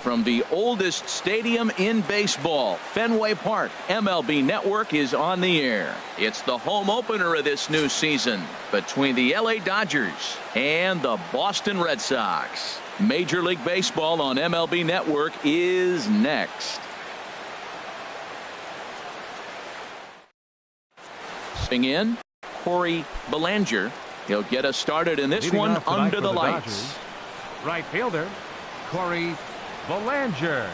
from the oldest stadium in baseball, Fenway Park. MLB Network is on the air. It's the home opener of this new season between the LA Dodgers and the Boston Red Sox. Major League Baseball on MLB Network is next. Sing in Corey Belanger. He'll get us started in this one under the lights. Dodgers, right fielder Corey Belanger.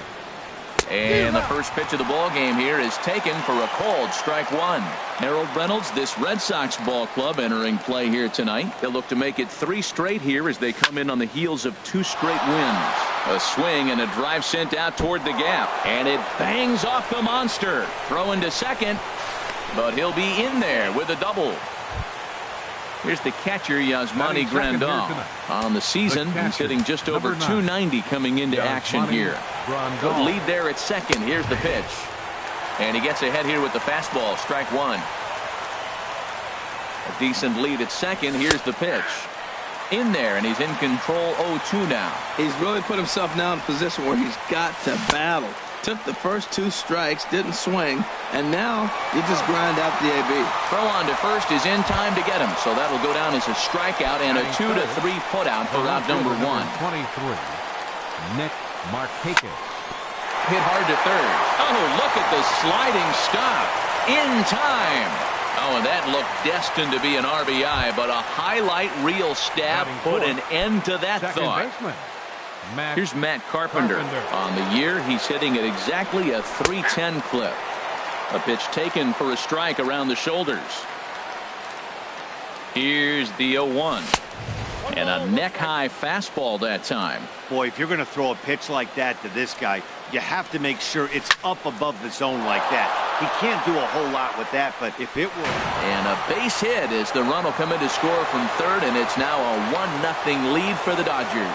And the first pitch of the ball game here is taken for a called strike one. Harold Reynolds, this Red Sox ball club entering play here tonight. They'll look to make it 3 straight here as they come in on the heels of 2 straight wins. A swing and a drive sent out toward the gap, and it bangs off the monster. Throwing to second, but he'll be in there with a double. Here's the catcher, Yasmani Grandal. On the season, he's hitting just over 290 coming into action here. Good lead there at second. Here's the pitch. And he gets ahead here with the fastball. Strike one. A decent lead at second. Here's the pitch. In there, and he's in control 0-2 now. He's really put himself now in a position where he's got to battle. Took the first 2 strikes, didn't swing, and now you just grind out the AB. Throw on to first is in time to get him, so that'll go down as a strikeout and a 2-3 putout for out number 1. 23, Nick Markakis. Hit hard to third. Oh, look at the sliding stop. In time. Oh, and that looked destined to be an RBI, but a highlight reel stab put an end to that thought. Here's Matt Carpenter. On the year, he's hitting at exactly a .310 clip. A pitch taken for a strike around the shoulders. Here's the 0-1. And a neck-high fastball that time. Boy, if you're going to throw a pitch like that to this guy, you have to make sure it's up above the zone like that. He can't do a whole lot with that, but if it were... And a base hit as the run will come in to score from third, and it's now a 1-0 lead for the Dodgers.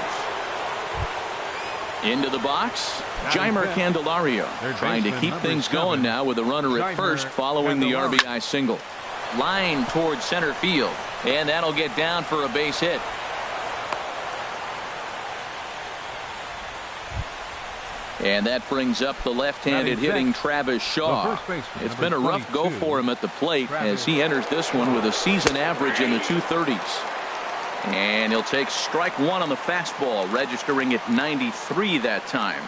Into the box, Jeimer Candelario trying to keep things going now with a runner at first following the RBI single. Line towards center field, and that'll get down for a base hit. And that brings up the left-handed hitting Travis Shaw. It's been a rough go for him at the plate as he enters this one with a season average in the 230s. And he'll take strike one on the fastball, registering at 93 that time.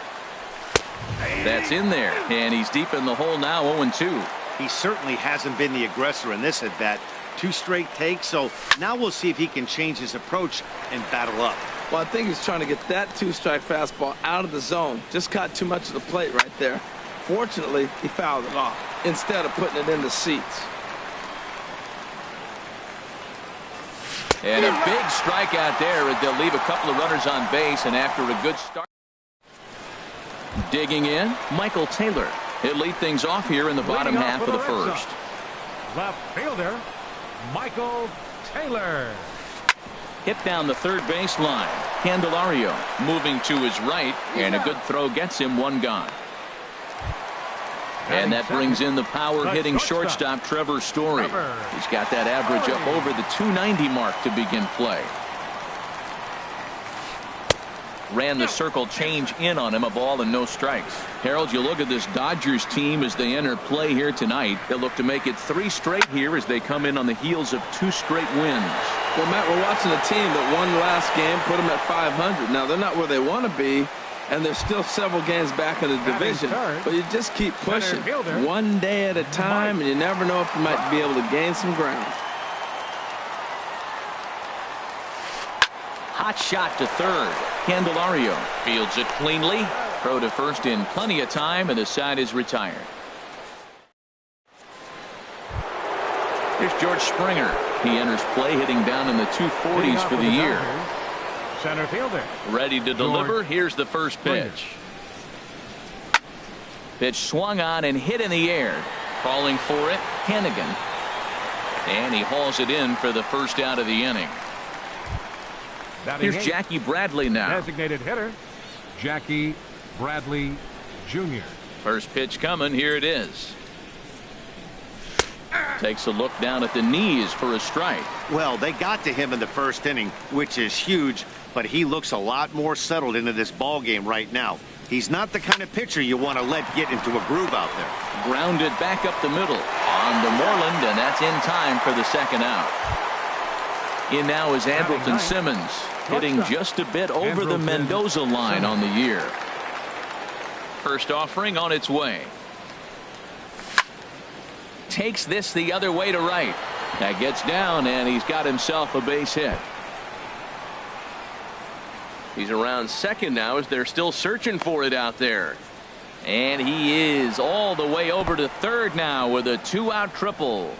That's in there, and he's deep in the hole now, 0-2. He certainly hasn't been the aggressor in this at bat. 2 straight takes, so now we'll see if he can change his approach and battle up. Well, I think he's trying to get that 2-strike fastball out of the zone. Just caught too much of the plate right there. Fortunately, he fouled it off instead of putting it in the seats. And a big strikeout there as they'll leave a couple of runners on base, and after a good start. Digging in, Michael Taylor. He'll lead things off here in the bottom half of the first. Left fielder, Michael Taylor. Hit down the third base line. Candelario moving to his right, and a good throw gets him 1 gone. And that brings in the power-hitting shortstop Trevor Story. He's got that average up over the 290 mark to begin play. Ran the circle change in on him, a ball and no strikes. Harold, you look at this Dodgers team as they enter play here tonight. They'll look to make it 3 straight here as they come in on the heels of 2 straight wins. Well, Matt, we're watching a team that won last game, put them at 500. Now, they're not where they want to be, and they're still several games back in the division. But you just keep pushing one day at a time, and you never know if you might be able to gain some ground. Hot shot to third. Candelario fields it cleanly. Throw to first in plenty of time, and the side is retired. Here's George Springer. He enters play hitting down in the 240s for the year. Center fielder. Ready to deliver. Here's the first pitch. Pitch swung on and hit in the air. Calling for it, Hennigan. And he hauls it in for the first out of the inning. Here's Jackie Bradley now. Designated hitter, Jackie Bradley Jr. First pitch coming. Here it is. Takes a look down at the knees for a strike. Well, they got to him in the first inning, which is huge, but he looks a lot more settled into this ball game right now. He's not the kind of pitcher you want to let get into a groove out there. Grounded back up the middle on to Moreland, and that's in time for the second out. In now is Andrelton Simmons, hitting just a bit over the Mendoza line on the year. First offering on its way. Takes this the other way to right. That gets down, and he's got himself a base hit. He's around second now as they're still searching for it out there. And he is all the way over to third now with a 2-out triple.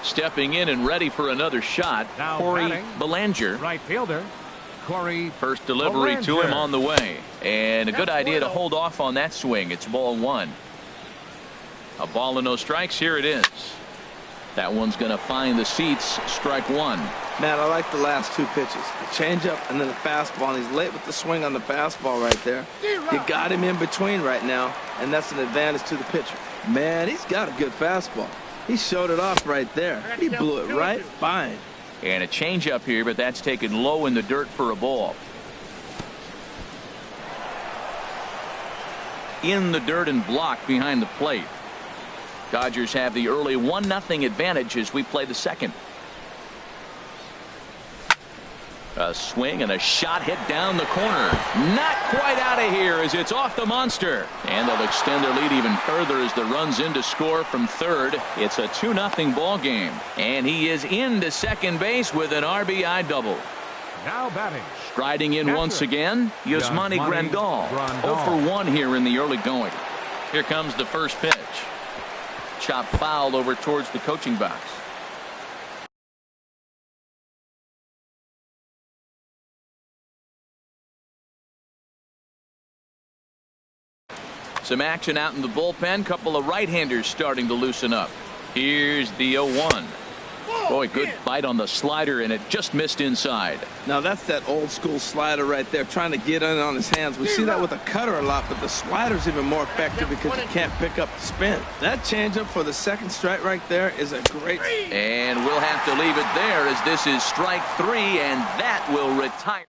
Stepping in and ready for another shot, Now Corey batting, Belanger. Right fielder, Corey. First delivery to him on the way. And a good idea to hold off on that swing. It's ball one. A ball and no strikes. Here it is. That one's going to find the seats. Strike one. Man, I like the last two pitches. The changeup and then the fastball. And he's late with the swing on the fastball right there. You got him in between right now, and that's an advantage to the pitcher. Man, he's got a good fastball. He showed it off right there. He blew it right fine. And a changeup here, but that's taken low in the dirt for a ball. In the dirt and blocked behind the plate. Dodgers have the early 1-0 advantage as we play the second. A swing and a shot hit down the corner. Not quite out of here as it's off the monster. And they'll extend their lead even further as the runs in to score from third. It's a 2-0 ball game. And he is into second base with an RBI double. Now batting. Striding in once again, Yasmani Grandal. 0 for 1 here in the early going. Here comes the first pitch. Chop foul over towards the coaching box. Some action out in the bullpen. Couple of right-handers starting to loosen up. Here's the 0-1. Boy, good bite on the slider, and it just missed inside. Now that's that old school slider right there, trying to get in on his hands. We see that with a cutter a lot, but the slider's even more effective because you can't pick up the spin. That changeup for the second strike right there is a great. And we'll have to leave it there as this is strike 3, and that will retire.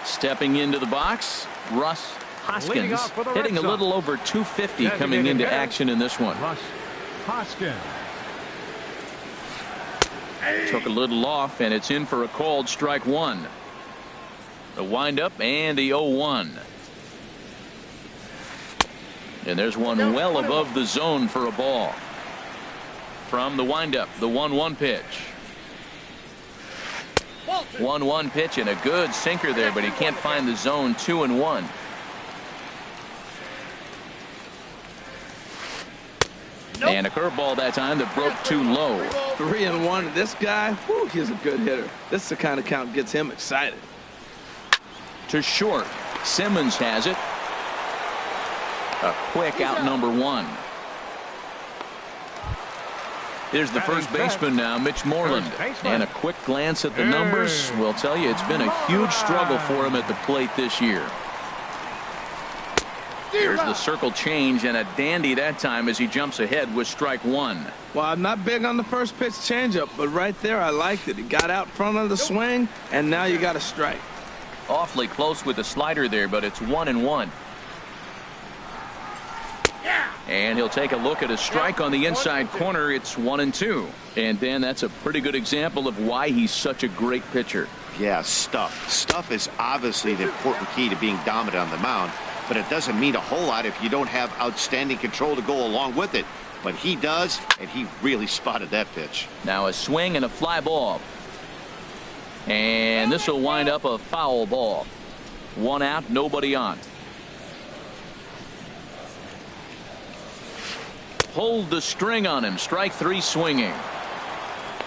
Stepping into the box, Russ Hoskins, hitting a little over 250 coming into action in this one. Russ Hoskins. Took a little off, and it's in for a called strike one. The windup and the 0-1. And there's one well above the zone for a ball. From the windup, the 1-1 pitch. 1-1 pitch and a good sinker there, but he can't find the zone. 2-1. And a curveball that time that broke too low. 3-1. This guy, whew, he's a good hitter. This is the kind of count gets him excited. To short. Simmons has it. A quick out number 1. Here's the first baseman now, Mitch Moreland. And a quick glance at the numbers will tell you it's been a huge struggle for him at the plate this year. Here's the circle change, and a dandy that time as he jumps ahead with strike 1. Well, I'm not big on the first pitch changeup, but right there I liked it. He got out front of the swing, and now you got a strike. Awfully close with the slider there, but it's 1-1. And he'll take a look at a strike on the inside corner. It's 1-2. And Dan, that's a pretty good example of why he's such a great pitcher. Yeah, stuff. Stuff is obviously the important key to being dominant on the mound, but it doesn't mean a whole lot if you don't have outstanding control to go along with it. But he does, and he really spotted that pitch. Now a swing and a fly ball. And this will wind up a foul ball. 1 out, nobody on. Pulled the string on him. Strike 3 swinging.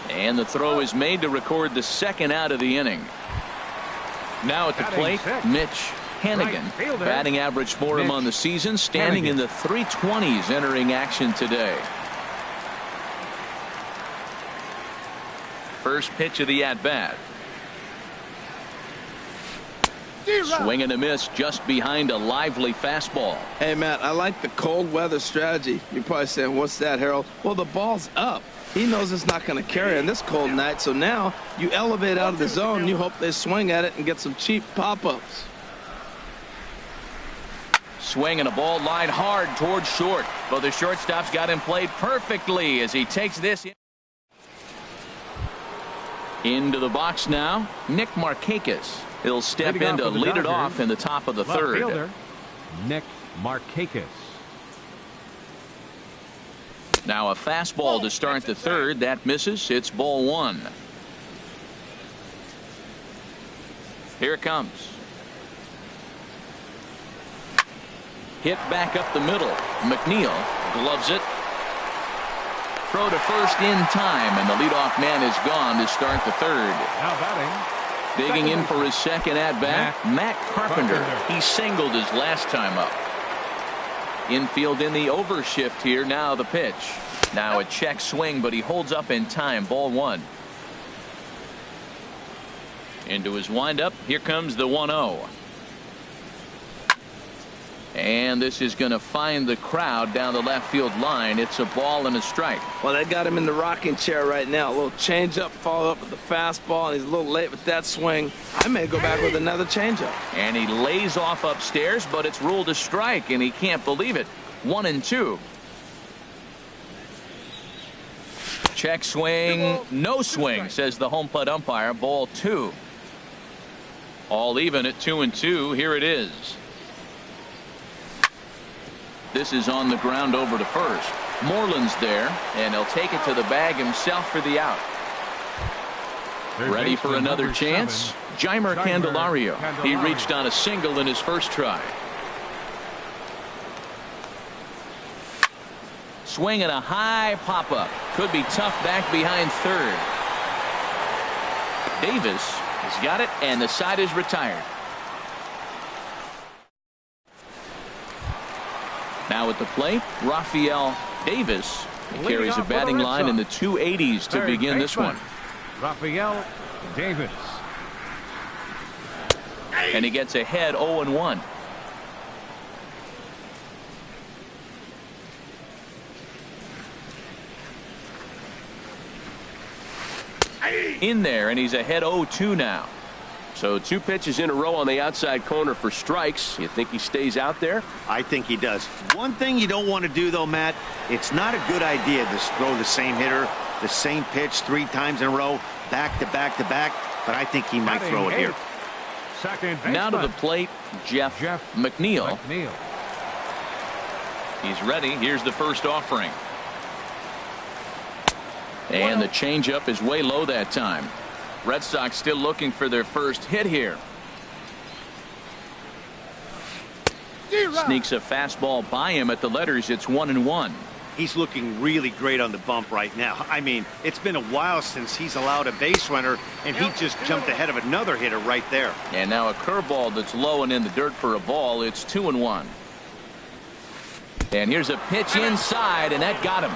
And the throw is made to record the second out of the inning. Now at the plate, Mitch Hannigan. Batting average for him on the season, standing in the 320s entering action today. First pitch of the at-bat. Swing and a miss just behind a lively fastball. Hey, Matt, I like the cold weather strategy. You're probably saying, what's that, Harold? Well, the ball's up. He knows it's not going to carry on this cold night, so now you elevate out of the zone. You hope they swing at it and get some cheap pop-ups. Swing and a ball lined hard towards short. But the shortstop's got him played perfectly as he takes this into the box now. Nick Markakis. He'll step in to lead it off in the top of the third. Fielder, Nick Markakis. Now a fastball to start the third. That misses. It's ball one. Here it comes. Hit back up the middle. McNeil gloves it. Throw to first in time, and the leadoff man is gone to start the third. Now batting. Digging in for his second at-bat, Matt Carpenter. He singled his last time up. Infield in the overshift here. Now the pitch. Now a check swing, but he holds up in time. Ball one. Into his windup. Here comes the 1-0. And this is going to find the crowd down the left field line. It's a ball and a strike. Well, they got him in the rocking chair right now. A little changeup, followed up with the fastball, and he's a little late with that swing. I may go back with another changeup. And he lays off upstairs, but it's ruled a strike, and he can't believe it. 1-2. Check swing, no swing, says the home plate umpire. Ball two. All even at 2-2. Here it is. This is on the ground over to first. Moreland's there, and he'll take it to the bag himself for the out. Ready for another chance? Jeimer Candelario. He reached on a single in his first try. Swing and a high pop-up. Could be tough back behind third. Davis has got it, and the side is retired. Now at the plate, Rafael Davis. He carries a batting line in the 280s to begin this one. Rafael Davis. And he gets ahead 0-1. In there, and he's ahead 0-2 now. So two pitches in a row on the outside corner for strikes. You think he stays out there? I think he does. One thing you don't want to do, though, Matt, it's not a good idea to throw the same hitter, the same pitch 3 times in a row, back to back to back, but I think he might throw it here. Now to the plate, Jeff McNeil. He's ready. Here's the first offering. And the changeup is way low that time. Red Sox still looking for their first hit here. Sneaks a fastball by him at the letters. It's 1-1. He's looking really great on the bump right now. I mean, it's been a while since he's allowed a base runner, and he just jumped ahead of another hitter right there. And now a curveball that's low and in the dirt for a ball. It's 2-1. And here's a pitch inside, and that got him.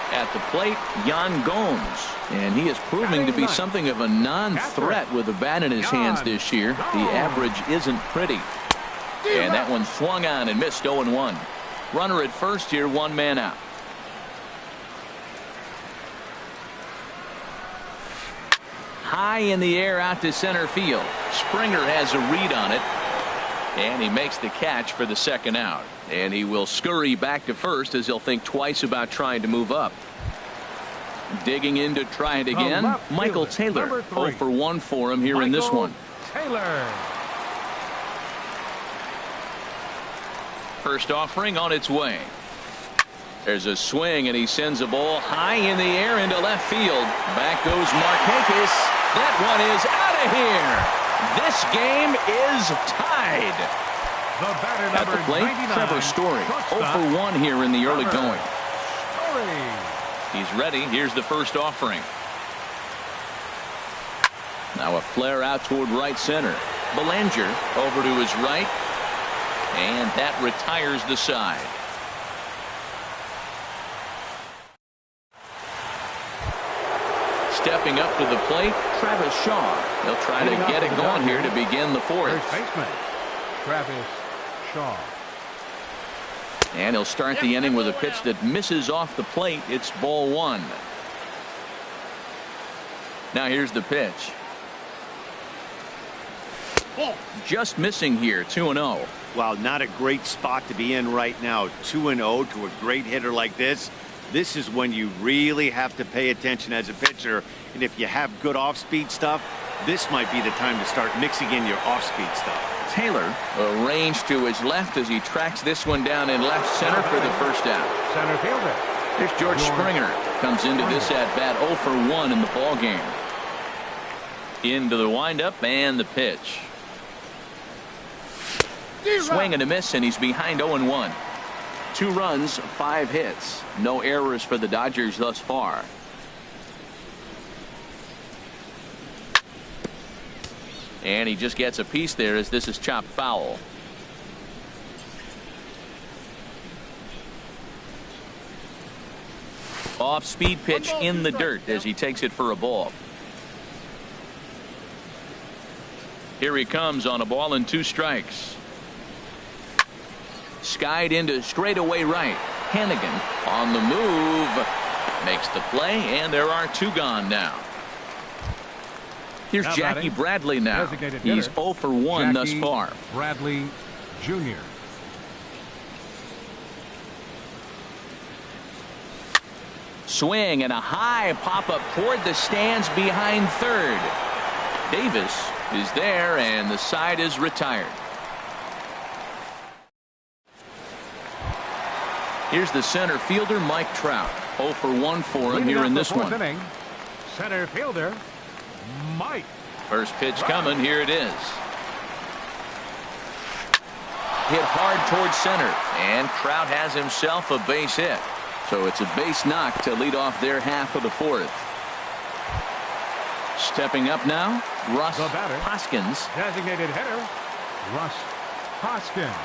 At the plate, Yan Gomes. And he is proving to be something of a non-threat with a bat in his hands this year. The average isn't pretty. And that one swung on and missed 0-1. Runner at first here, 1 man out. High in the air out to center field. Springer has a read on it. And he makes the catch for the second out. And he will scurry back to first as he'll think twice about trying to move up. Digging in to try it again. Michael Taylor. 0 for 1 for him here in this one. Taylor. First offering on its way. There's a swing, and he sends a ball high in the air into left field. Back goes Markakis. That one is out of here. This game is tied. At the plate, Trevor Story. 0 for 1 here in the early going. He's ready. Here's the first offering. Now a flare out toward right center. Belanger over to his right. And that retires the side. Stepping up to the plate, Travis Shaw. He'll try to get it going here to begin the fourth. First baseman, Travis Shaw. And he'll start the inning with a pitch that misses off the plate. It's ball one. Now here's the pitch. Just missing here, 2-0. Well, not a great spot to be in right now. 2-0 to a great hitter like this. This is when you really have to pay attention as a pitcher. And if you have good off-speed stuff, this might be the time to start mixing in your off-speed stuff. Taylor arranged to his left as he tracks this one down in left center for the first out. Center fielder. Here's George Springer. Comes into this at-bat 0 for 1 in the ball game. Into the windup and the pitch. Swing and a miss, and he's behind 0-1. 2 runs, 5 hits. No errors for the Dodgers thus far. And he just gets a piece there as this is chopped foul. Off-speed pitch in the dirt as he takes it for a ball. Here he comes on a ball and 2 strikes. Skied into straightaway right. Hannigan on the move. Makes the play, and there are 2 gone now. Here's Jackie Bradley now. He's 0 for 1 thus far. Bradley Jr. Swing and a high pop-up toward the stands behind third. Davis is there, and the side is retired. Here's the center fielder, Mike Trout. 0 for 1 for him here in this one. Inning, center fielder, Mike. First pitch coming. Here it is. Hit hard towards center, and Trout has himself a base hit. So it's a base knock to lead off their half of the fourth. Stepping up now, Russ Hoskins. Designated hitter, Russ Hoskins.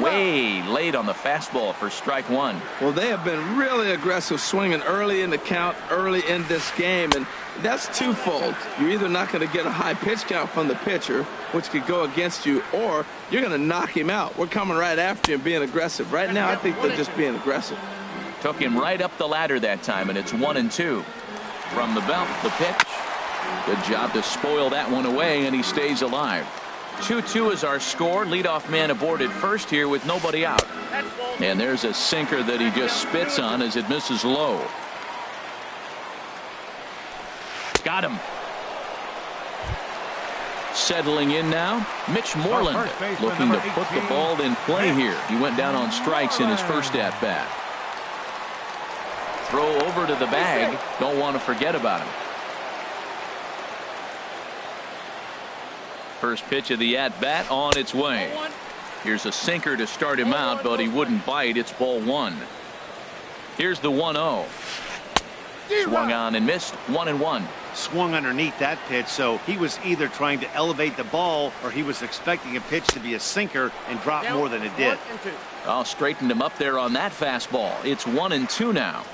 Way late on the fastball for strike 1. Well, they have been really aggressive swinging early in the count, early in this game, and that's twofold. You're either not going to get a high pitch count from the pitcher, which could go against you, or you're going to knock him out. We're coming right after you and being aggressive. Right now, I think they're just being aggressive. Took him right up the ladder that time, and it's 1-2. From the belt, the pitch. Good job to spoil that one away, and he stays alive. 2-2 is our score. Leadoff man aboard at first here with nobody out. And there's a sinker that he just spits on as it misses low. Got him. Settling in now, Mitch Moreland looking to put the ball in play here. He went down on strikes in his first at-bat. Throw over to the bag. Don't want to forget about him. First pitch of the at-bat on its way. Here's a sinker to start him out, but he wouldn't bite. It's ball 1. Here's the 1-0. Swung on and missed. 1-1. Swung underneath that pitch, so he was either trying to elevate the ball or he was expecting a pitch to be a sinker and drop more than it did. Oh, straightened him up there on that fastball. It's 1-2 now.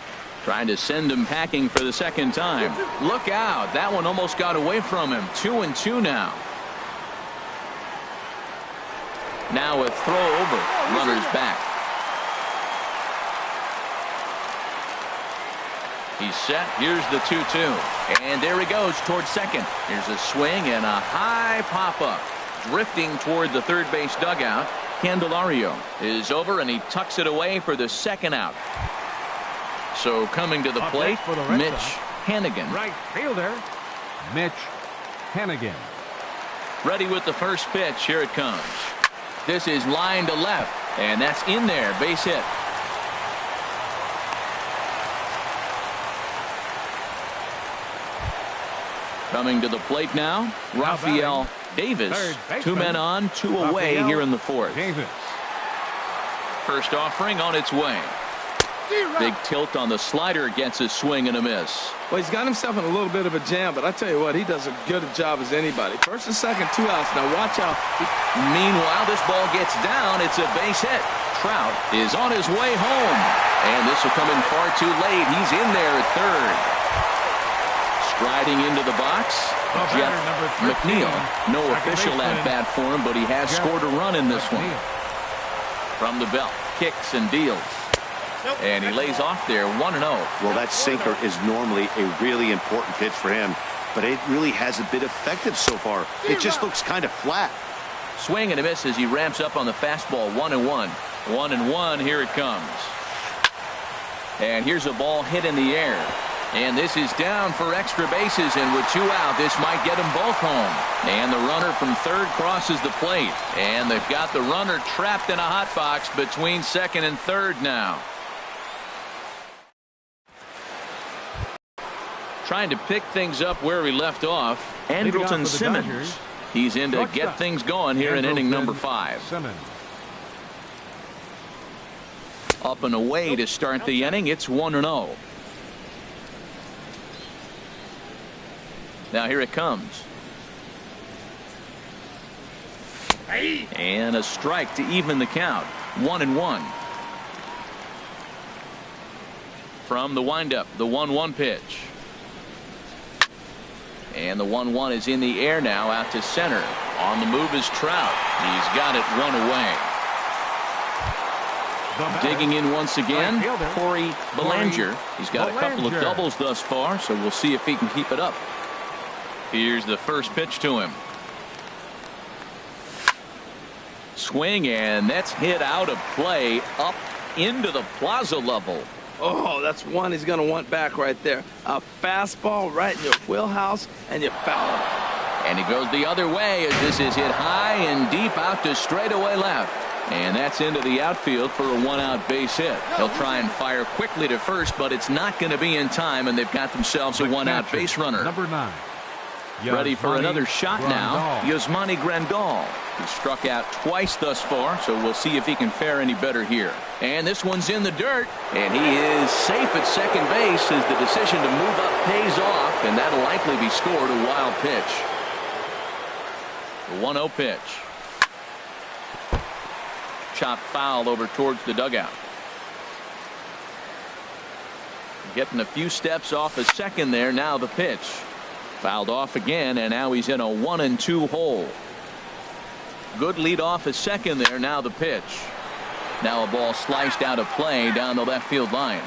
Trying to send him packing for the second time. Look out. That one almost got away from him. 2-2 now. Now a throw over. Runners back. He's set. Here's the 2-2. And there he goes towards second. Here's a swing and a high pop-up. Drifting toward the third base dugout. Candelario is over, and he tucks it away for the second out. So coming to the plate, Mitch Hannigan. Right fielder, Mitch Hannigan. Ready with the first pitch. Here it comes. This is line to left, and that's in there. Base hit. Coming to the plate now, Rafael Davis. 2 men on, 2 away here in the fourth. Davis. First offering on its way. Big tilt on the slider, gets a swing and a miss. Well, he's got himself in a little bit of a jam, but I tell you what, he does a good job as anybody. First and second, 2 outs. Now watch out. Meanwhile, this ball gets down. It's a base hit. Trout is on his way home. And this will come in far too late. He's in there at third. Striding into the box, Jeff McNeil. No official at bat for him, but he has scored a run in this one. From the belt, kicks and deals. And he lays off there, 1-0. Well, that sinker is normally a really important pitch for him, but it really hasn't been effective so far. It just looks kind of flat. Swing and a miss as he ramps up on the fastball. 1-1. 1-1. Here it comes. And here's a ball hit in the air. And this is down for extra bases, and with 2 out, this might get them both home. And the runner from third crosses the plate. And they've got the runner trapped in a hot box between second and third now. Trying to pick things up where we left off, Andrelton Simmons. He's in to get things going here in inning number 5. Up and away to start the inning. It's 1-0. Now here it comes. And a strike to even the count. 1-1. From the windup, the 1-1 pitch. And the 1-1 is in the air now, out to center. On the move is Trout. He's got it 1 away. Digging in once again, Corey Belanger. He's got a couple of doubles thus far, so we'll see if he can keep it up. Here's the first pitch to him. Swing, and that's hit out of play up into the plaza level. Oh, that's one he's going to want back right there. A fastball right in your wheelhouse, and you foul it. And he goes the other way as this is hit high and deep out to straightaway left. And that's into the outfield for a 1-out base hit. They'll try and fire quickly to first, but it's not going to be in time, and they've got themselves a 1-out base runner. Number 9. Ready for another shot now. Yasmani Grandal. He struck out twice thus far, so we'll see if he can fare any better here. And this one's in the dirt, and he is safe at second base as the decision to move up pays off, and that'll likely be scored. A wild pitch. The 1-0 pitch. Chopped foul over towards the dugout. Getting a few steps off a second there. Now the pitch. Fouled off again, and now he's in a 1-2 hole. Good lead off a second there. Now the pitch. Now a ball sliced out of play down the left field line.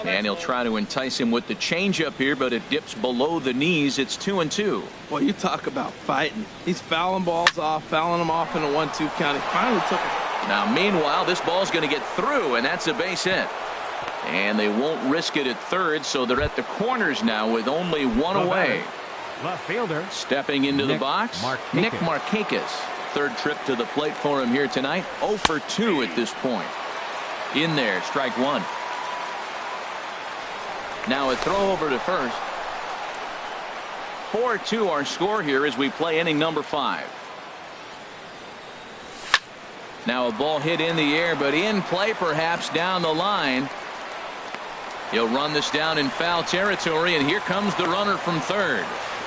And he'll try to entice him with the changeup here, but it dips below the knees. It's 2-2. Boy, you talk about fighting. He's fouling balls off, fouling them off in a 1-2 count. He finally took it. Now, meanwhile, this ball's going to get through, and that's a base hit. And they won't risk it at third, so they're at the corners now with only 1 away. Left fielder. Stepping into the box, Nick Markakis. Third trip to the plate for him here tonight. 0 for 2 at this point. In there, strike 1. Now a throw over to first. 4-2 our score here as we play inning number 5. Now a ball hit in the air, but in play perhaps down the line. He'll run this down in foul territory, and here comes the runner from third.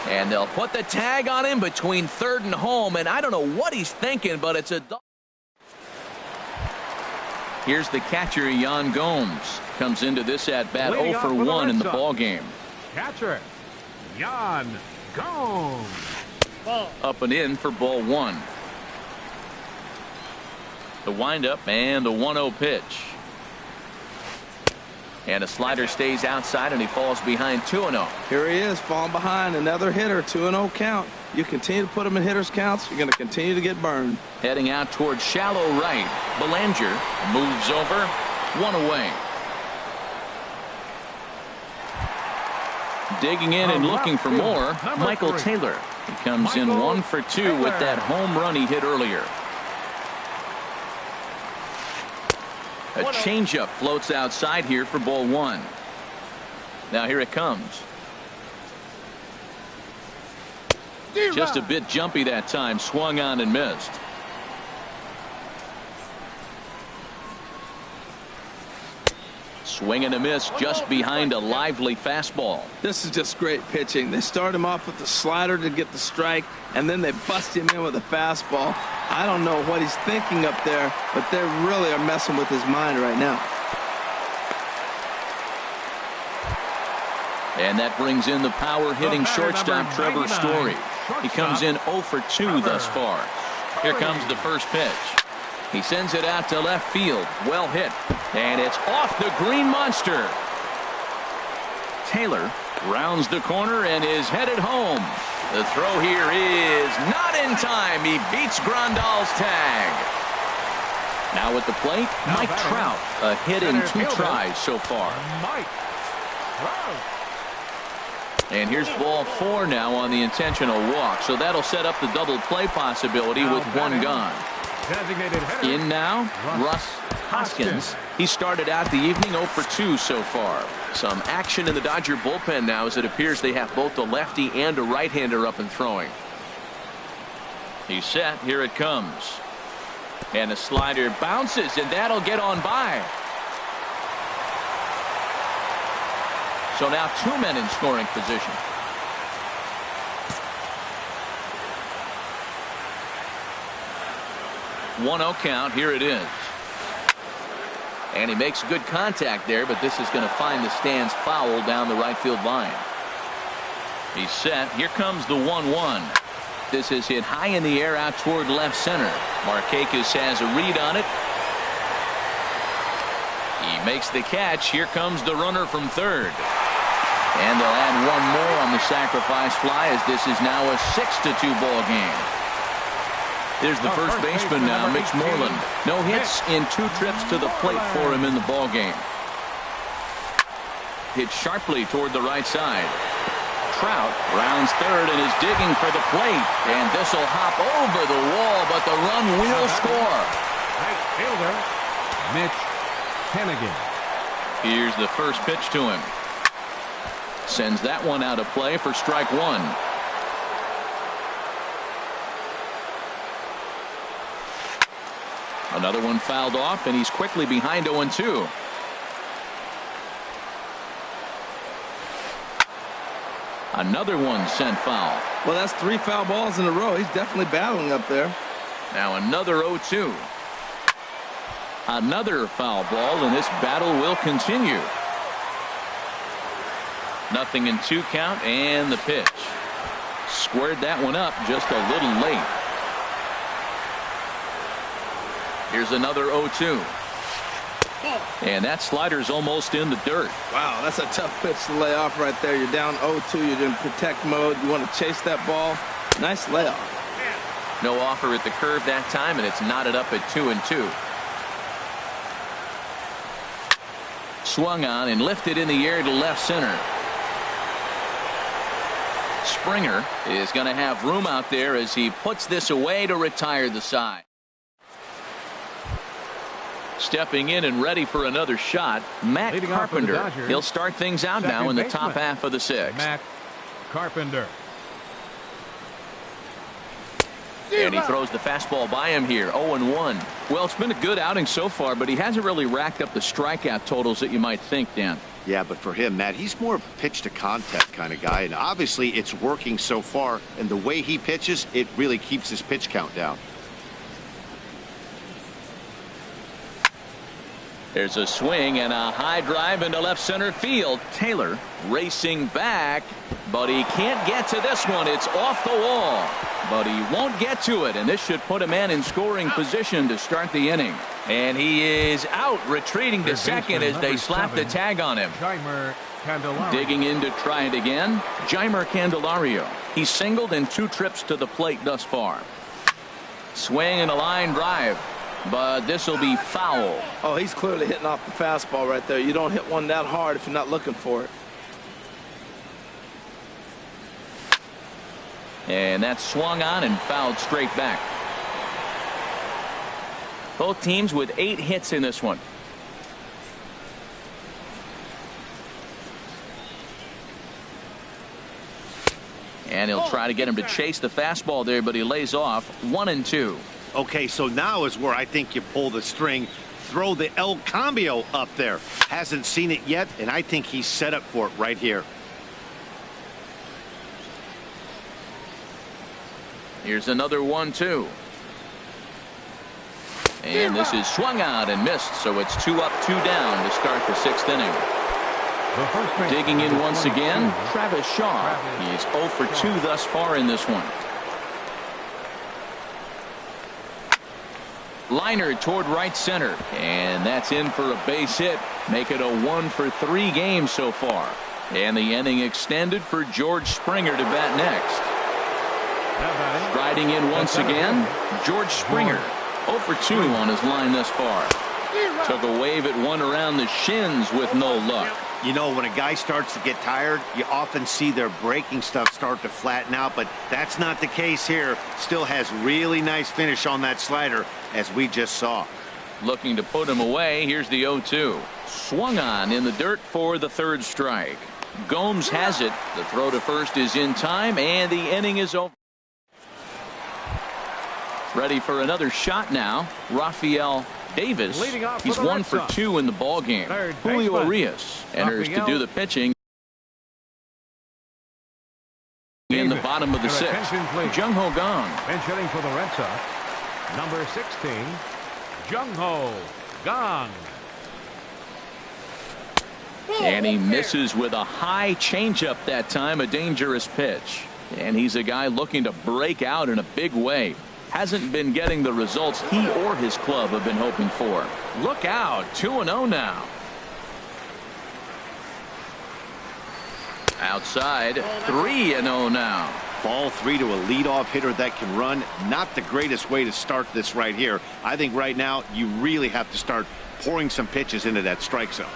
And they'll put the tag on him between third and home, and I don't know what he's thinking, but it's a... Here's the catcher, Yan Gomes. Comes into this at-bat 0 for 1 in the ball game. Catcher, Yan Gomes. Up and in for ball 1. The windup and the 1-0 pitch. And a slider stays outside, and he falls behind 2-0. Here he is, falling behind. Another hitter, 2-0 count. You continue to put him in hitters' counts, you're going to continue to get burned. Heading out towards shallow right. Belanger moves over. 1 away. Digging in and looking for more, Michael Taylor. He comes in 1 for 2 with that home run he hit earlier. A changeup floats outside here for ball 1. Now here it comes. Just a bit jumpy that time. Swung on and missed. Swing and a miss just behind a lively fastball. This is just great pitching. They start him off with the slider to get the strike, and then they bust him in with a fastball. I don't know what he's thinking up there, but they really are messing with his mind right now. And that brings in the power-hitting shortstop Trevor Story. He comes in 0 for 2 thus far. Here comes the first pitch. He sends it out to left field. Well hit. And it's off the green monster. Taylor rounds the corner and is headed home. The throw here is not in time. He beats Grandal's tag. Now at the plate, Mike Trout. A hit in 2 tries so far. Mike Trout. And here's ball 4 now on the intentional walk. So that'll set up the double play possibility with 1 gone. In now, Russ Hoskins. He started out the evening 0 for 2 so far. Some action in the Dodger bullpen now as it appears they have both a lefty and a right-hander up and throwing. He's set. Here it comes. And the slider bounces, and that'll get on by. So now 2 men in scoring position. 1-0 count. Here it is. And he makes good contact there, but this is going to find the stands foul down the right field line. He's set. Here comes the 1-1. This is hit high in the air out toward left center. Markakis has a read on it. He makes the catch. Here comes the runner from third. And they'll add 1 more on the sacrifice fly as this is now a 6-2 ball game. There's the first baseman now, Mitch Moreland. No hits in 2 trips to the plate for him in the ball game. Hit sharply toward the right side. Trout rounds third and is digging for the plate. And this will hop over the wall, but the run will score. Right fielder, Mitch Hennigan. Here's the first pitch to him. Sends that one out of play for strike 1. Another one fouled off, and he's quickly behind 0-2. Another one sent foul. Well, that's 3 foul balls in a row. He's definitely battling up there. Now another 0-2. Another foul ball, and this battle will continue. 0-2 count, and the pitch. Squared that one up just a little late. Here's another 0-2. And that slider's almost in the dirt. Wow, that's a tough pitch to lay off right there. You're down 0-2. You're in protect mode. You want to chase that ball. Nice layoff. No offer at the curve that time, and it's knotted up at 2-2. Swung on and lifted in the air to left center. Springer is going to have room out there as he puts this away to retire the side. Stepping in and ready for another shot, Matt Carpenter. He'll start things out now in the top half of the 6th. Matt Carpenter. And he throws the fastball by him here. 0-1. Well, it's been a good outing so far, but he hasn't really racked up the strikeout totals that you might think, Dan. Yeah, but for him, Matt, he's more of a pitch to contact kind of guy, and obviously it's working so far, and the way he pitches, it really keeps his pitch count down. There's a swing and a high drive into left center field. Taylor racing back, but he can't get to this one. It's off the wall, but he won't get to it, and this should put a man in scoring position to start the inning. And he is out, retreating to second as they slap the tag on him. Digging in to try it again, Jeimer Candelario. He's singled in 2 trips to the plate thus far. Swing and a line drive, but this will be foul. Oh, he's clearly hitting off the fastball right there. You don't hit one that hard if you're not looking for it. And that's swung on and fouled straight back. Both teams with 8 hits in this one. And he'll try to get him to chase the fastball there, but he lays off. 1-2. Okay, so now is where I think you pull the string. Throw the El Cambio up there. Hasn't seen it yet, and I think he's set up for it right here. Here's another 1-2. And this is swung out and missed, so it's 2 up, 2 down to start the 6th inning. Digging in once again, Travis Shaw. He's 0 for 2 thus far in this one. Liner toward right center, and that's in for a base hit. Make it a 1 for 3 game so far. And the inning extended for George Springer to bat next. Riding in once again, George Springer. 0 for 2 on his line thus far. Took a wave at one around the shins with no luck. You know, when a guy starts to get tired, you often see their breaking stuff start to flatten out, but that's not the case here. Still has really nice finish on that slider, as we just saw. Looking to put him away. Here's the 0-2. Swung on in the dirt for the 3rd strike. Gomes has it. The throw to first is in time, and the inning is over. Ready for another shot now. Rafael Davis. He's 1 for 2 in the ball game. Julio Arias enters to do the pitching in the bottom of the 6th. Jung-Ho Kang. Bench hitting for the Red Sox, number 16, Jung-Ho Kang. And he misses with a high changeup that time. A dangerous pitch. And he's a guy looking to break out in a big way. Hasn't been getting the results he or his club have been hoping for. Look out, 2-0 now. Outside, 3-0 now. Ball 3 to a leadoff hitter that can run. Not the greatest way to start this right here. I think right now you really have to start pouring some pitches into that strike zone.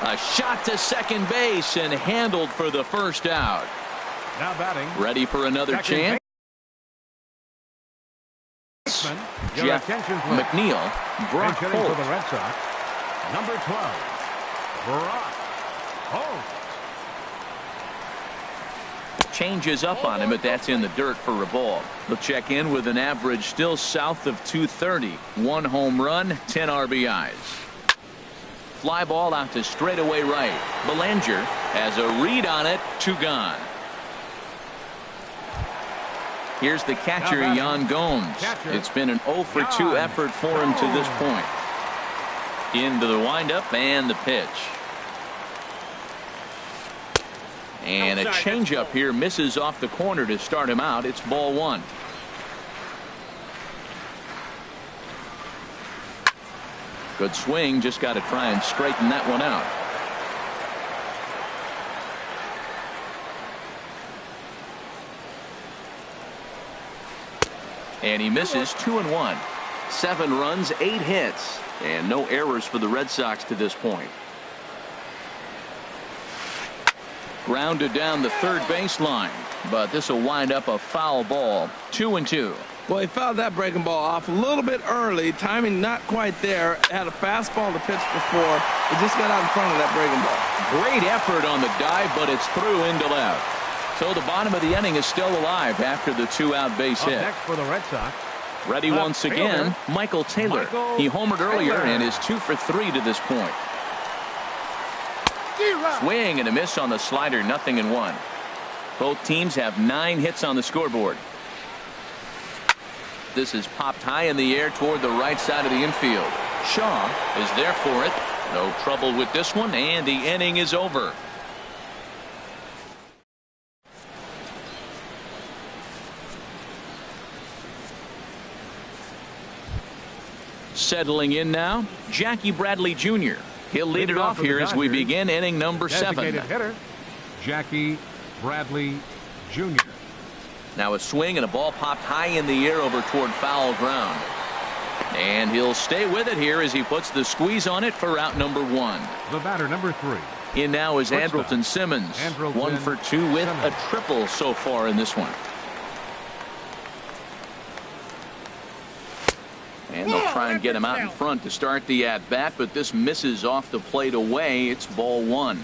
A shot to second base and handled for the 1st out. Now batting. Ready for another chance. Jeff McNeil, Brock Holt. For the Red Sox, number 12, Brock Holt. Changes up on him, but that's in the dirt for a ball. They'll check in with an average still south of 230. 1 home run, 10 RBIs. Fly ball out to straightaway right. Belanger has a read on it. 2 gone. Here's the catcher, Yan Gomes. It's been an 0 for 2 effort for him to this point. Into the windup and the pitch. And a changeup here misses off the corner to start him out. It's ball 1. Good swing. Just got to try and straighten that one out. And he misses. 2-1. 7 runs, 8 hits, and no errors for the Red Sox to this point. Grounded down the 3rd baseline, but this will wind up a foul ball. 2-2. Well, he fouled that breaking ball off a little bit early. Timing not quite there. Had a fastball to pitch before. He just got out in front of that breaking ball. Great effort on the dive, but it's through into left. So the bottom of the inning is still alive after the 2-out base hit. Next for the Red Sox. Ready once again, Michael Taylor. He homered earlier and is 2 for 3 to this point. Swing and a miss on the slider, 0-1. Both teams have 9 hits on the scoreboard. This is popped high in the air toward the right side of the infield. Shaw is there for it. No trouble with this one, and the inning is over. Settling in now, Jackie Bradley Jr. He'll lead it off here as we begin inning number 7. Hitter, Jackie Bradley Jr. Now a swing and a ball popped high in the air over toward foul ground. And he'll stay with it here as he puts the squeeze on it for out number 1. The batter, number 3. In now is Andrelton Simmons. 1 for 2 with a triple so far in this one. And they'll try and get him out in front to start the at-bat, but this misses off the plate away. It's ball 1.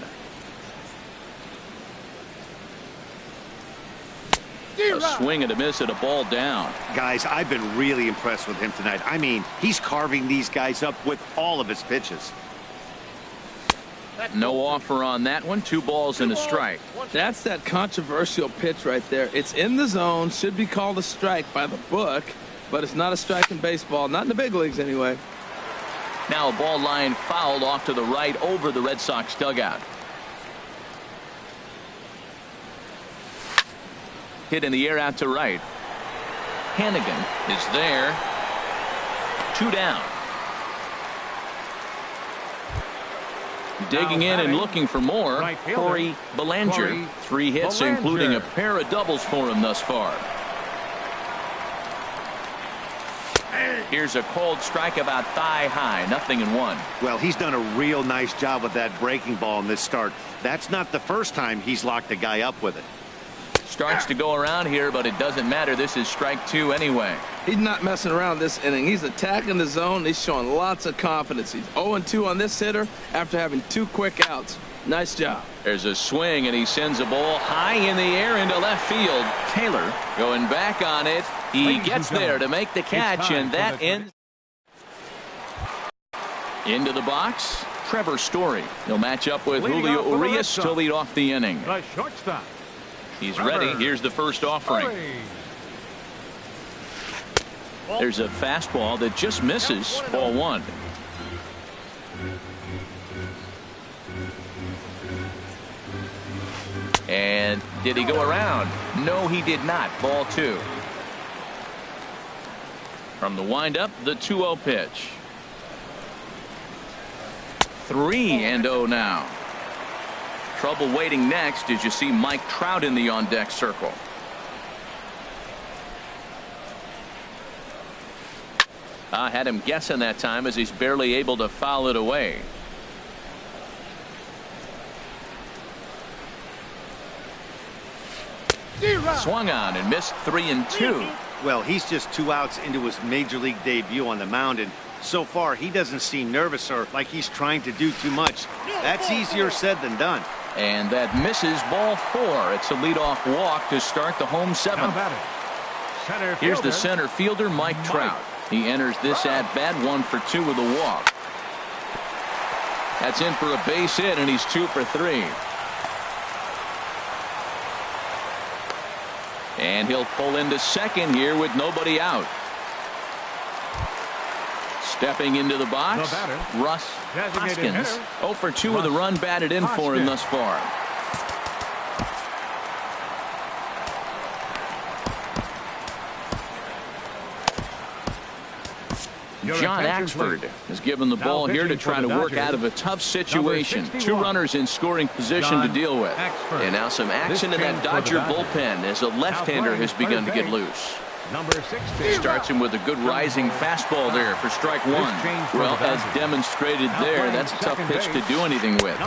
A swing and a miss at a ball down. Guys, I've been really impressed with him tonight. I mean, he's carving these guys up with all of his pitches. No offer on that one. 2 balls and a strike. That's that controversial pitch right there. It's in the zone, should be called a strike by the book, but it's not a strike in baseball, not in the big leagues anyway. Now a ball line fouled off to the right over the Red Sox dugout. Hit in the air out to right. Hannigan is there. 2 down. Digging in and looking for more, Corey Belanger. 3 hits, including a pair of doubles for him thus far. Here's a cold strike about thigh high, 0-1. Well, he's done a real nice job with that breaking ball in this start. That's not the first time he's locked a guy up with it. Starts to go around here, but it doesn't matter. This is strike 2 anyway. He's not messing around this inning. He's attacking the zone. He's showing lots of confidence. He's 0-2 on this hitter after having 2 quick outs. Nice job. There's a swing, and he sends a ball high in the air into left field. Taylor going back on it. He gets there to make the catch, and that ends. Into the box, Trevor Story. He'll match up with Julio Urias to lead off the inning. The shortstop. He's ready. Here's the first offering. There's a fastball that just misses. Ball 1. And did he go around? No, he did not. Ball 2. From the windup, the 2-0 pitch. 3-0 now. Trouble waiting next as you see Mike Trout in the on-deck circle. I had him guessing that time as he's barely able to foul it away. Swung on and missed 3-2. Well, he's just 2 outs into his major league debut on the mound, and so far he doesn't seem nervous or like he's trying to do too much. That's easier said than done. And that misses. Ball 4. It's a leadoff walk to start the home 7th. Here's the center fielder, Mike Trout. He enters this at bat 1 for 2 with a walk. That's in for a base hit, and he's 2 for 3. And he'll pull into second here with nobody out. Stepping into the box, Russ Hoskins. 0 for 2 with a run batted in for him thus far. John Axford has given the ball here to try to work out of a tough situation. 2 runners in scoring position to deal with. And now some action in that Dodger bullpen as a left-hander has begun to get loose. Starts him with a good rising fastball there for strike 1. Well, as demonstrated there, that's a tough pitch to do anything with.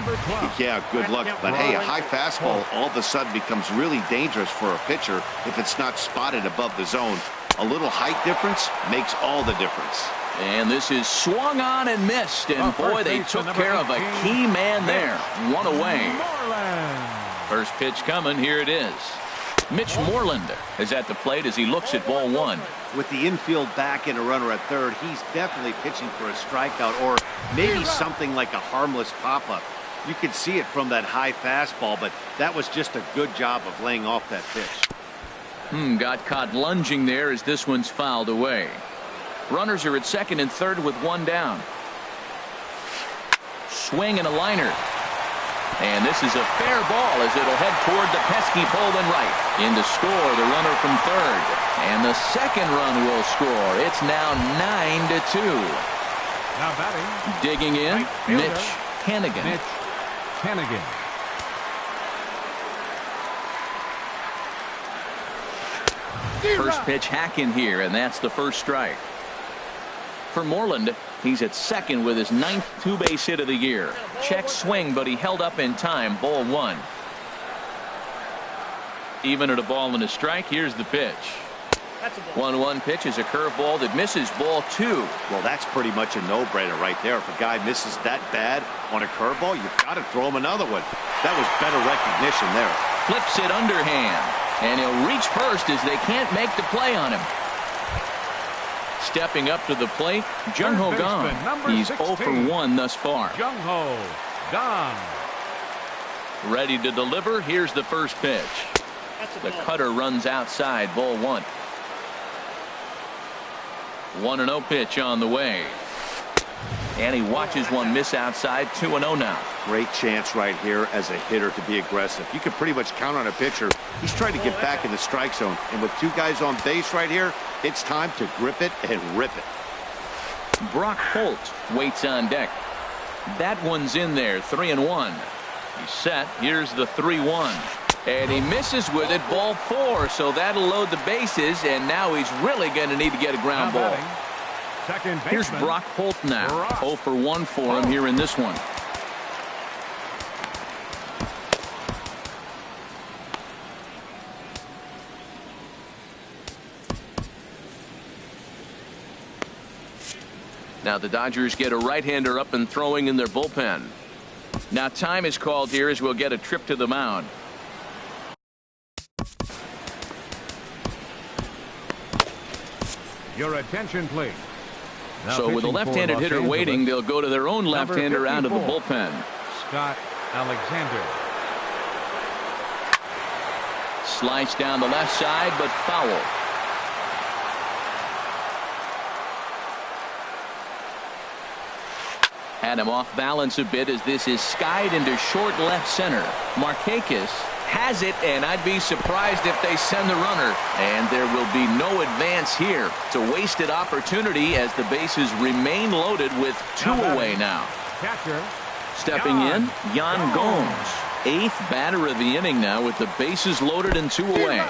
Yeah, good luck. But hey, a high fastball all of a sudden becomes really dangerous for a pitcher if it's not spotted above the zone. A little height difference makes all the difference. And this is swung on and missed. And boy, they took care of a key man there. 1 away. First pitch coming. Here it is. Mitch Moreland is at the plate as he looks at ball 1. With the infield back and a runner at third, he's definitely pitching for a strikeout or maybe something like a harmless pop-up. You could see it from that high fastball, but that was just a good job of laying off that pitch. Got caught lunging there as this one's fouled away. Runners are at second and third with 1 down. Swing and a liner. And this is a fair ball as it'll head toward the pesky pole and right. In to score the runner from third. And the second run will score. It's now 9-2. Now batting. Digging in, Mitch Hannigan. First pitch hacking here, and that's the first strike. For Moreland, he's at second with his 9th 2-base hit of the year. Check swing, but he held up in time. Ball 1. Even at a ball and a strike, here's the pitch. 1-1 pitch is a curveball that misses. Ball 2. Well, that's pretty much a no-brainer right there. If a guy misses that bad on a curveball, you've got to throw him another one. That was better recognition there. Flips it underhand. And he'll reach first as they can't make the play on him. Stepping up to the plate, Jung-Ho Kang. He's 0 for 1 thus far. Jung-Ho Kang. Ready to deliver. Here's the first pitch. The cutter runs outside. Ball 1. 1-0 pitch on the way. And he watches one miss outside. 2-0 now. Great chance right here as a hitter to be aggressive. You can pretty much count on a pitcher. He's trying to get back in the strike zone. And with two guys on base right here, it's time to grip it and rip it. Brock Holt waits on deck. That one's in there. 3-1. He's set. Here's the 3-1. And he misses with it. Ball 4. So that'll load the bases. And now he's really going to need to get a ground ball. Here's Brock Holt now. 0 for 1 for him here in this one. Now the Dodgers get a right-hander up and throwing in their bullpen. Now time is called here as we'll get a trip to the mound. Your attention, please. So with a left-handed hitter waiting, they'll go to their own left-hander out of the bullpen. Scott Alexander. Slice down the left side, but foul. Had him off balance a bit as this is skied into short left center. Markakis has it, and I'd be surprised if they send the runner. And there will be no advance here. It's a wasted opportunity as the bases remain loaded with 2 away now. Catcher. Stepping in, Yan Gomes. 8th batter of the inning now with the bases loaded and 2 away.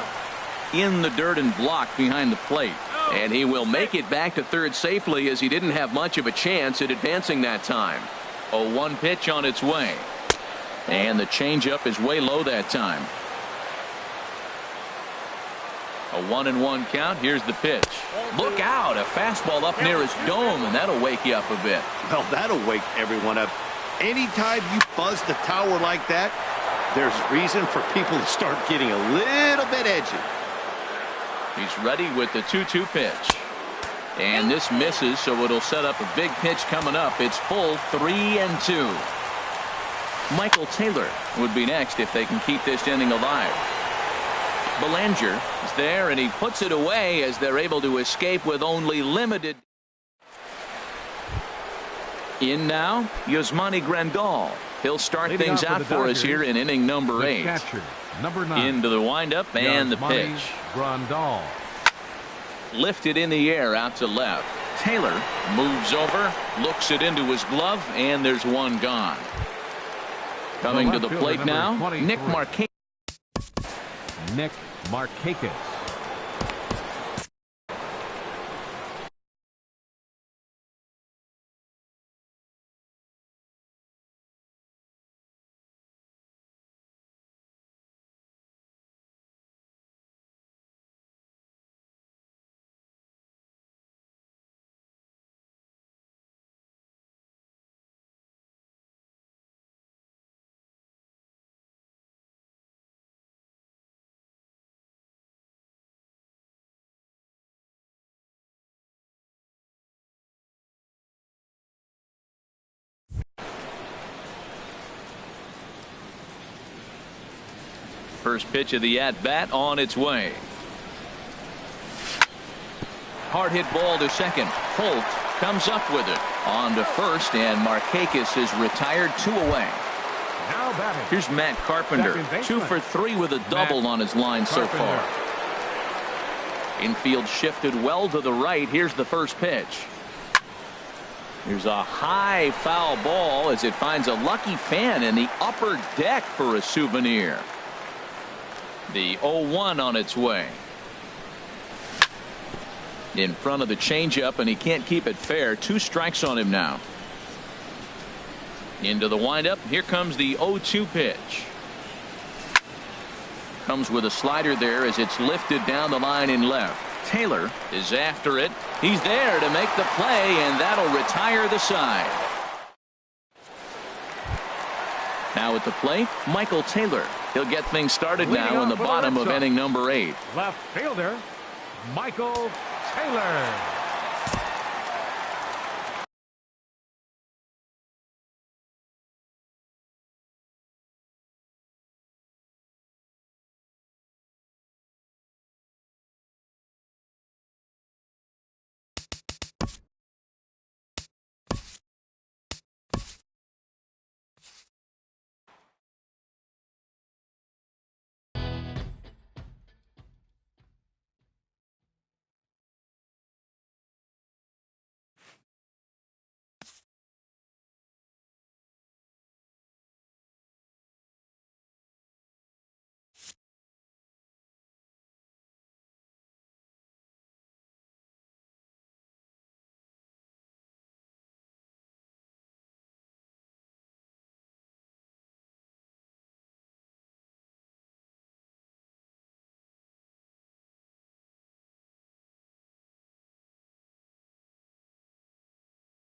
In the dirt and blocked behind the plate. And he will make it back to third safely as he didn't have much of a chance at advancing that time. A 1 pitch on its way. And the changeup is way low that time. A 1-1 count. Here's the pitch. Look out. A fastball up near his dome, and that'll wake you up a bit. Well, that'll wake everyone up. Anytime you buzz the tower like that, there's reason for people to start getting a little bit edgy. He's ready with the 2-2 pitch. And this misses, so it'll set up a big pitch coming up. It's full 3-2. Michael Taylor would be next if they can keep this inning alive. Belanger is there, and he puts it away as they're able to escape with only limited. In now, Yasmani Grandal. He'll start things out for us here in inning number 8. Catcher, number 9. Into the windup and the pitch. Grandal. Lifted in the air out to left. Taylor moves over, looks it into his glove, and there's one gone. Coming to the plate now, Nick Markakis. Nick Markakis. First pitch of the at-bat on its way. Hard hit ball to second. Holt comes up with it. On to first, and Markakis is retired 2 away. Now batting. Here's Matt Carpenter. 2 for 3 with a double on his line so far. Infield shifted well to the right. Here's the first pitch. Here's a high foul ball as it finds a lucky fan in the upper deck for a souvenir. The 0-1 on its way. In front of the changeup, and he can't keep it fair. 2 strikes on him now. Into the windup. Here comes the 0-2 pitch. Comes with a slider there as it's lifted down the line in left. Taylor is after it. He's there to make the play, and that'll retire the side. Now at the plate, Michael Taylor. He'll get things started now in the bottom of inning number 8. Left fielder, Michael Taylor.